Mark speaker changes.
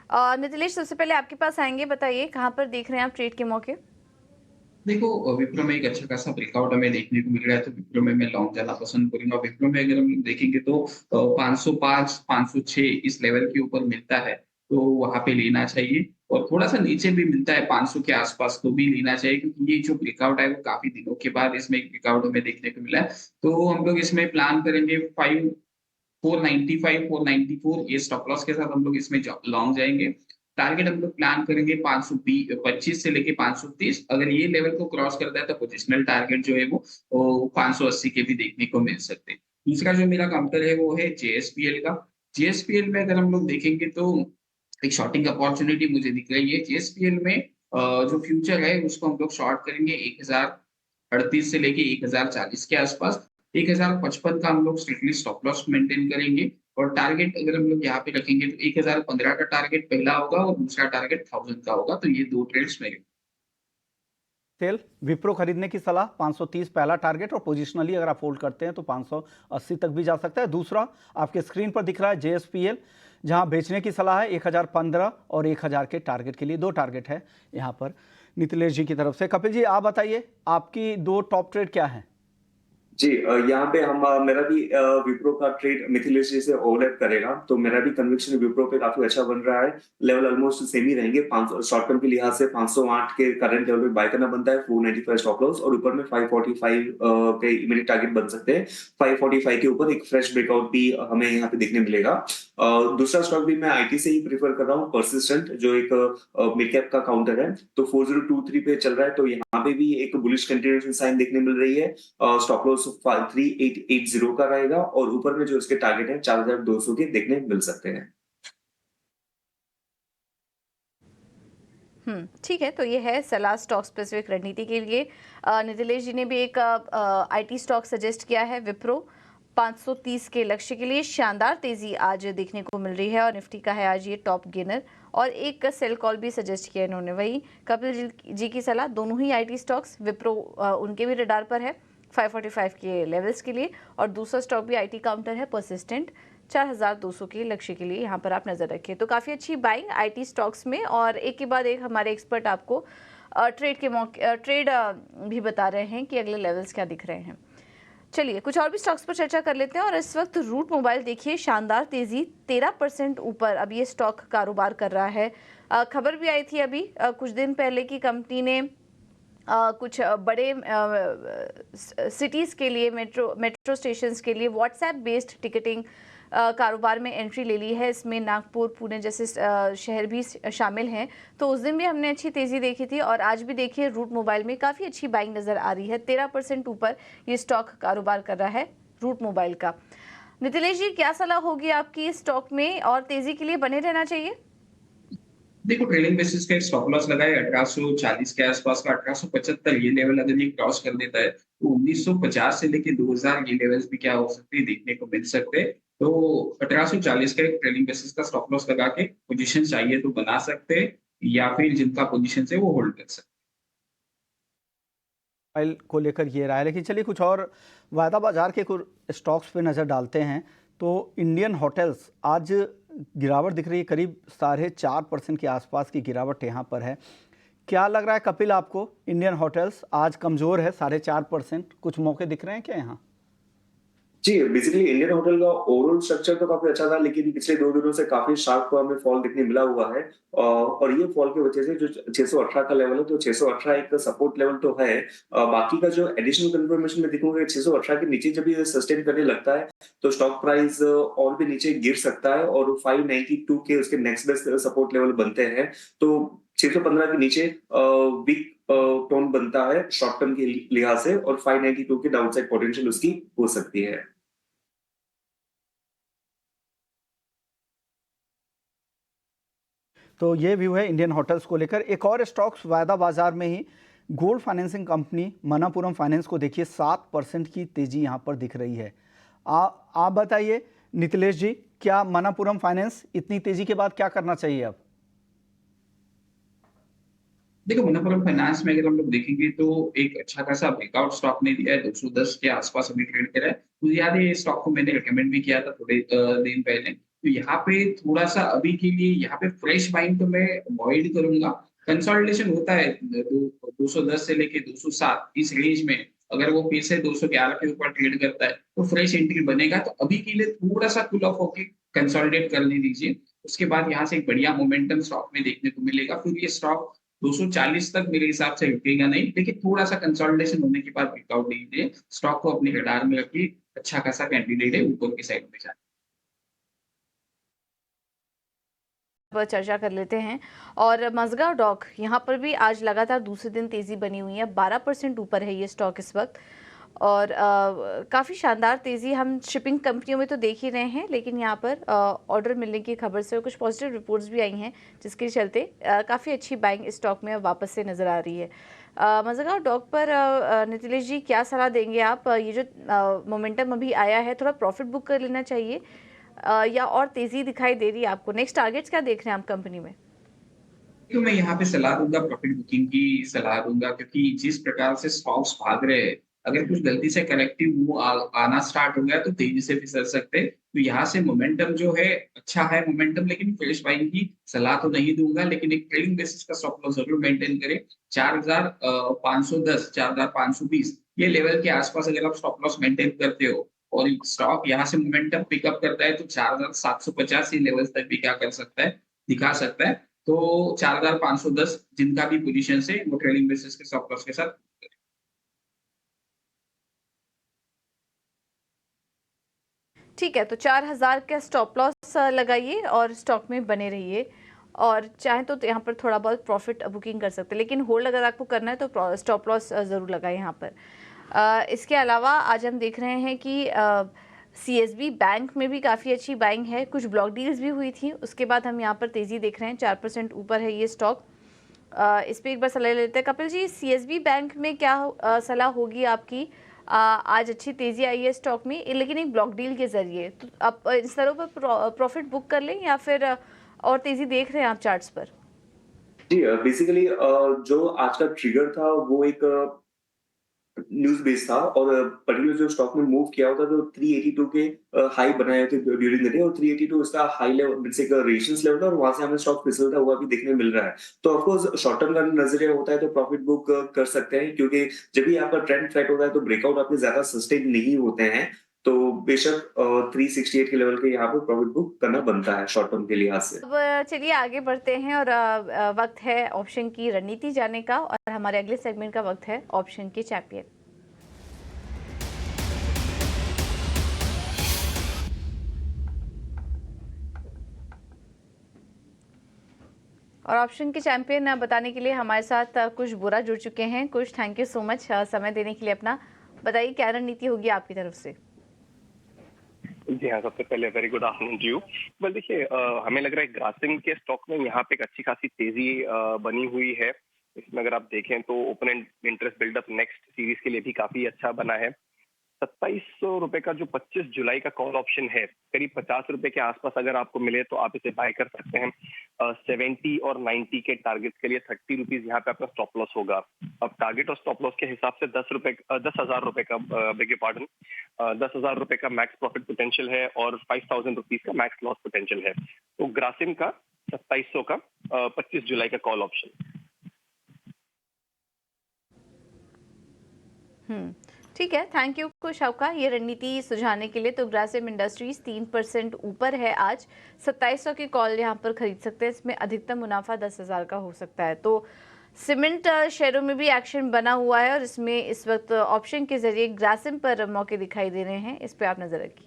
Speaker 1: नितिलेश, सबसे पहले आपके पास आएंगे, बताइए कहाँ पर देख रहे हैं आप ट्रेड के मौके?
Speaker 2: देखो विप्रो में एक अच्छा खासा ब्रेकआउट हमें देखने को मिल रहा है, तो विप्रो में मैं लॉन्ग जाना पसंद करूंगा। विप्रो में अगर हम लोग देखेंगे तो 505 506 इस लेवल के ऊपर मिलता है, तो वहां पे लेना चाहिए। और थोड़ा सा नीचे भी मिलता है 500 के आसपास, तो भी लेना चाहिए, क्योंकि ये जो ब्रेकआउट है वो काफी दिनों के बाद इसमें एक ब्रेकआउट हमें देखने को मिला है। तो हम लोग इसमें प्लान करेंगे 495 494, ये स्टॉप लॉस के साथ हम लोग इसमें लॉन्ग जाएंगे। टारगेट हम लोग प्लान करेंगे 525 से लेके 530। अगर ये लेवल को क्रॉस करता है तो पोजिशनल टारगेट जो है वो 580 के भी देखने को मिल सकते हैं। दूसरा जो मेरा काउंटर है वो है जेएसपीएल का। जेएसपीएल में अगर हम लोग देखेंगे तो एक शॉर्टिंग अपॉर्चुनिटी मुझे दिख रही है जेएसपीएल में। जो फ्यूचर है उसको हम लोग शॉर्ट करेंगे 1038 से लेके 1040 के आसपास। 1055 का हम लोग स्ट्रिक्टली स्टॉप लॉस मेंटेन करेंगे। और टारगेट अगर हम लोग यहाँ पे रखेंगे तो 1015 का टारगेट पहला होगा और दूसरा टारगेट 1000 का होगा। तो ये दो ट्रेड्स मेरे।
Speaker 3: सेल विप्रो खरीदने की सलाह 530 पहला टारगेट, और पोजिशनली अगर आप होल्ड करते हैं तो 580 तक भी जा सकता है। दूसरा आपके स्क्रीन पर दिख रहा है जेएसपीएल, जहां बेचने की सलाह है 1015 और 1000 के टारगेट के लिए। दो टारगेट है यहां पर नितिलेश जी की तरफ से। कपिल जी, आप बताइए आपकी दो टॉप ट्रेड क्या है?
Speaker 4: जी, यहाँ पे हम मेरा भी विप्रो का ट्रेड मिथिलेश जी से ओवरलैप करेगा, तो मेरा भी कन्विक्शन विप्रो पे काफी अच्छा बन रहा है। लेवल ऑलमोस्ट सेम ही रहेंगे। 500 शॉर्ट टर्म के लिहाज से 508 के करंट लेवल पे बाय करना बनता है, 495 स्टॉप लॉस, और ऊपर में 545 के इमीडिएट टारगेट बन सकते हैं। 545 के ऊपर एक फ्रेश ब्रेकआउट भी हमें यहाँ पे देखने मिलेगा। दूसरा स्टॉक भी मैं आईटी से ही प्रीफर कर रहा हूँ, परसिस्टेंट, जो एक मिड कैप का काउंटर है, तो 4023 पे चल रहा है। तो यहाँ पे भी एक बुलिश कंटिन्यूएशन साइन देखने मिल रही है। स्टॉप लॉस 3880 का रहेगा, और ऊपर में जो इसके टारगेट है 4200 के देखने मिल सकते हैं।
Speaker 1: ठीक है, तो ये है सलाह स्टॉक स्पेसिफिक रणनीति के लिए। नितिलेश जी ने भी एक आईटी स्टॉक सजेस्ट किया है, विप्रो। 530 के लक्ष्य के लिए शानदार तेजी आज देखने को मिल रही है, और निफ्टी का है आज ये टॉप गेनर। और एक सेल कॉल भी सजेस्ट किया इन्होंने, वही कपिल जी की सलाह। दोनों ही आईटी स्टॉक्स, विप्रो उनके भी रडार पर है 545 के लेवल्स के लिए, और दूसरा स्टॉक भी आईटी काउंटर है परसिस्टेंट, 4200 के लक्ष्य के लिए यहाँ पर आप नजर रखिए। तो काफ़ी अच्छी बाइंग आईटी स्टॉक्स में, और एक के बाद एक हमारे एक्सपर्ट आपको ट्रेड के मौके ट्रेड भी बता रहे हैं कि अगले लेवल्स क्या दिख रहे हैं। चलिए कुछ और भी स्टॉक्स पर चर्चा कर लेते हैं। और इस वक्त रूट मोबाइल देखिए, शानदार तेजी, 13% ऊपर अब ये स्टॉक कारोबार कर रहा है। खबर भी आई थी अभी कुछ दिन पहले की कंपनी ने कुछ बड़े सिटीज़ के लिए, मेट्रो स्टेशंस के लिए व्हाट्सएप बेस्ड टिकटिंग कारोबार में एंट्री ले ली है। इसमें नागपुर, पुणे जैसे शहर भी शामिल हैं। तो उस दिन भी हमने अच्छी तेज़ी देखी थी, और आज भी देखिए रूट मोबाइल में काफ़ी अच्छी बाइंग नज़र आ रही है। 13% ऊपर ये स्टॉक कारोबार कर रहा है रूट मोबाइल का। नितिलेश जी, क्या सलाह होगी आपकी इस स्टॉक में, और तेज़ी के लिए बने रहना चाहिए?
Speaker 2: देखो ट्रेलिंग बेसिस का एक स्टॉप लॉस लगाए 1840 के आसपास का। 1875 ये लेवल अगर ये क्रॉस कर देता है तो 1950 से लेके 2000 ये लेवल्स भी क्या हो सकते हैं, देखने को मिल सकते हैं। तो 1840 का एक ट्रेलिंग बेसिस का स्टॉप लॉस लगा के पोजीशन चाहिए तो बना सकते हैं, या फिर जिनका पोजीशन है वो होल्ड कर सकते हैं।
Speaker 3: मोबाइल को लेकर ये राय, लेकिन चलिए कुछ और वायदा बाजार के कुछ स्टॉक्स पे नज़र डालते हैं। तो इंडियन होटल्स आज गिरावट दिख रही है, करीब 4.5% के आसपास की गिरावट यहाँ पर है। क्या लग रहा है कपिल आपको, इंडियन होटल्स आज कमज़ोर है 4.5%, कुछ मौके दिख रहे हैं क्या यहाँ?
Speaker 4: जी, बेसिकली इंडियन होटल का ओवरऑल स्ट्रक्चर तो काफी अच्छा था, लेकिन पिछले 2 दिनों से काफी शार्प हमें फॉल देखने मिला हुआ है। और ये फॉल की वजह से जो 618 का लेवल है, तो 618 एक सपोर्ट लेवल तो है। बाकी का जो एडिशनल कंफर्मेशन में देखूंगा, 618 के नीचे जब ये सस्टेन करने लगता है तो स्टॉक प्राइस और भी नीचे गिर सकता है, और 592 के उसके नेक्स्ट बेस्ट सपोर्ट लेवल बनते हैं। तो 615 के नीचे वीक टोन बनता है शॉर्ट टर्म के लिहाज से, और 592 की डाउनसाइड पोटेंशियल उसकी हो सकती है।
Speaker 3: तो ये व्यू है इंडियन होटल्स को लेकर। एक और स्टॉक्स वायदा बाजार में ही, gold financing company Manappuram finance को देखिए 7% की तेजी यहाँ पर दिख रही है। आप बताइए नितिलेश जी, क्या मनापुरम फाइनेंस इतनी तेजी के बाद क्या करना चाहिए अब?
Speaker 2: देखो मनप्पुरम फाइनेंस में अगर हम लोग देखेंगे तो एक अच्छा खासा ब्रेकआउट स्टॉक ने दिया है, 210 के आसपास अभी ट्रेड करा है। मुझे याद है ये स्टॉक को मैंने रिकमेंड भी किया था थोड़े दिन पहले। तो यहाँ पे थोड़ा सा अभी के लिए यहाँ पे फ्रेश बाइंग तो मैं अवॉइड करूंगा। कंसोलिडेशन होता है 210 से लेके 207 इस रेंज में, अगर वो फिर से 211 के ऊपर ट्रेड करता है तो फ्रेश एंट्री बनेगा। तो अभी के लिए थोड़ा सा कूल ऑफ होके कंसोलिडेट करने दीजिए, उसके बाद यहाँ से एक बढ़िया मोमेंटम स्टॉक में देखने को मिलेगा। फिर ये स्टॉक 240 तक मेरे हिसाब से रुकेगा नहीं, लेकिन थोड़ा सा कंसोलिडेशन होने के बाद ब्रेकआउट दीजिए। स्टॉक को अपने रडार में रखिए, अच्छा खासा कैंडिडेट है ऊपर की साइड में जाने।
Speaker 1: पर चर्चा कर लेते हैं। और मज़गांव डॉक यहाँ पर भी आज लगातार दूसरे दिन तेज़ी बनी हुई है, 12% ऊपर है ये स्टॉक इस वक्त। और काफ़ी शानदार तेज़ी हम शिपिंग कंपनियों में तो देख ही रहे हैं, लेकिन यहाँ पर ऑर्डर मिलने की खबर से कुछ पॉजिटिव रिपोर्ट्स भी आई हैं, जिसके चलते काफ़ी अच्छी बाइंग स्टॉक में वापस से नज़र आ रही है। मज़गांव डॉक पर नितिलेश जी क्या सलाह देंगे आप? ये जो मोमेंटम अभी आया है, थोड़ा प्रॉफिट बुक कर लेना चाहिए या और तेजी दिखाई दे रही है आपको? नेक्स्ट टारगेट्स क्या देख रहे हैं आप कंपनी में?
Speaker 2: तो मैं यहाँ पे सलाह दूंगा, प्रॉफिट बुकिंग की सलाह दूंगा, क्योंकि जिस प्रकार से स्टॉक्स भाग रहे हैं, अगर कुछ गलती से करेक्टिव मूव आना स्टार्ट हो गया तो तेजी से फिसल सकते हैं। तो यहाँ से मोमेंटम जो है अच्छा है मोमेंटम, लेकिन फ्रेश बाइंग की सलाह तो नहीं दूंगा, लेकिन एक ट्रेडिंग बेसिस का स्टॉप लॉस जरूर मेंटेन करें। 4510 4520 ये लेवल के आसपास अगर आप स्टॉप लॉस मेंटेन करते हो और स्टॉक यहाँ से मोमेंटम पिकअप करता है तो 4750 ये लेवल्स तक भी क्या कर सकता है, दिखा सकता है। तो 4510 जिनका भी पोजीशन है वो ट्रेडिंग बेसिस के स्टॉप लॉस के साथ।
Speaker 1: ठीक है, तो 4000 का स्टॉप लॉस लगाइए और स्टॉक में बने रहिए। और चाहे तो यहाँ पर थोड़ा बहुत प्रॉफिट बुकिंग कर सकते हैं, लेकिन होल्ड अगर आपको करना है तो स्टॉप लॉस ज़रूर लगाए यहाँ पर। इसके अलावा आज हम देख रहे हैं कि CSB बैंक में भी काफ़ी अच्छी बाइंग है, कुछ ब्लॉक डील्स भी हुई थी, उसके बाद हम यहाँ पर तेज़ी देख रहे हैं, 4% ऊपर है ये स्टॉक। इस पर एक बार सलाह लेते हैं। कपिल जी, CSB बैंक में क्या सलाह होगी आपकी? आज अच्छी तेज़ी आई है स्टॉक में, लेकिन एक ब्लॉक डील के ज़रिए, तो आप इन स्तरों पर प्रॉफिट बुक कर लें या फिर और तेज़ी देख रहे हैं आप चार्ट्स पर?
Speaker 4: जी, बेसिकली जो आज का ट्रिगर था वो एक न्यूज़ बेस्ड था और पर्टिकुलर जो स्टॉक में मूव किया होता तो 382 के हाई बनाए थे ड्यूरिंग द डे, और 382 इसका हाई लेवल मींस एक रेजिस्टेंस लेवल था और वहां से हमें स्टॉक फिसलता हुआ भी देखने मिल रहा है। तो ऑफ कोर्स शॉर्ट टर्म का नजरिया होता है तो प्रॉफिट बुक कर सकते हैं, क्योंकि जब भी आपका ट्रेंड सेट होता है तो ब्रेकआउट आपके ज्यादा सस्टेन नहीं होते हैं। तो बेशक 368 के लेवल के यहाँ पे प्रॉफिट बुक करना बनता है शॉर्ट टर्म के लिहाज से।
Speaker 1: अब चलिए आगे बढ़ते हैं और वक्त है ऑप्शन की रणनीति जानने का, और हमारे अगले सेगमेंट का वक्त है ऑप्शन के चैंपियन। और ऑप्शन के चैंपियन बताने के लिए हमारे साथ कुछ बुरा जुड़ चुके हैं। कुछ थैंक यू सो मच समय देने के लिए अपना। बताइए क्या रणनीति होगी आपकी तरफ से?
Speaker 5: जी हाँ, सबसे पहले very good afternoon to you. Well देखिए, हमें लग रहा है ग्रासिम के स्टॉक में यहाँ पे एक अच्छी खासी तेजी बनी हुई है। इसमें अगर आप देखें तो open interest buildup next series के लिए भी काफी अच्छा बना है। 2700 रुपए का जो 25 जुलाई का कॉल ऑप्शन है, करीब 50 रुपए के आसपास अगर आपको मिले तो आप इसे बाय कर सकते हैं। 70 और 90 के टारगेट के लिए 30 रुपीज यहाँ पे आपका स्टॉप लॉस होगा। अब टारगेट और स्टॉप लॉस के हिसाब से 10,000 रुपए का बेग पार्डन 10,000 रुपए का मैक्स प्रॉफिट पोटेंशियल है और 5,000 रुपीज का मैक्स लॉस पोटेंशियल है। तो ग्रासिम का 2700 का 25 जुलाई का कॉल ऑप्शन।
Speaker 1: ठीक है, थैंक यू खुश आपका ये रणनीति सुझाने के लिए। तो ग्रासिम इंडस्ट्रीज 3% ऊपर है आज, 2700 की कॉल यहाँ पर खरीद सकते हैं। इसमें अधिकतम मुनाफा 10,000 का हो सकता है। तो सीमेंट शेयरों में भी एक्शन बना हुआ है और इसमें इस वक्त ऑप्शन के जरिए ग्रासिम पर मौके दिखाई दे रहे हैं, इस पर आप नजर रखिए।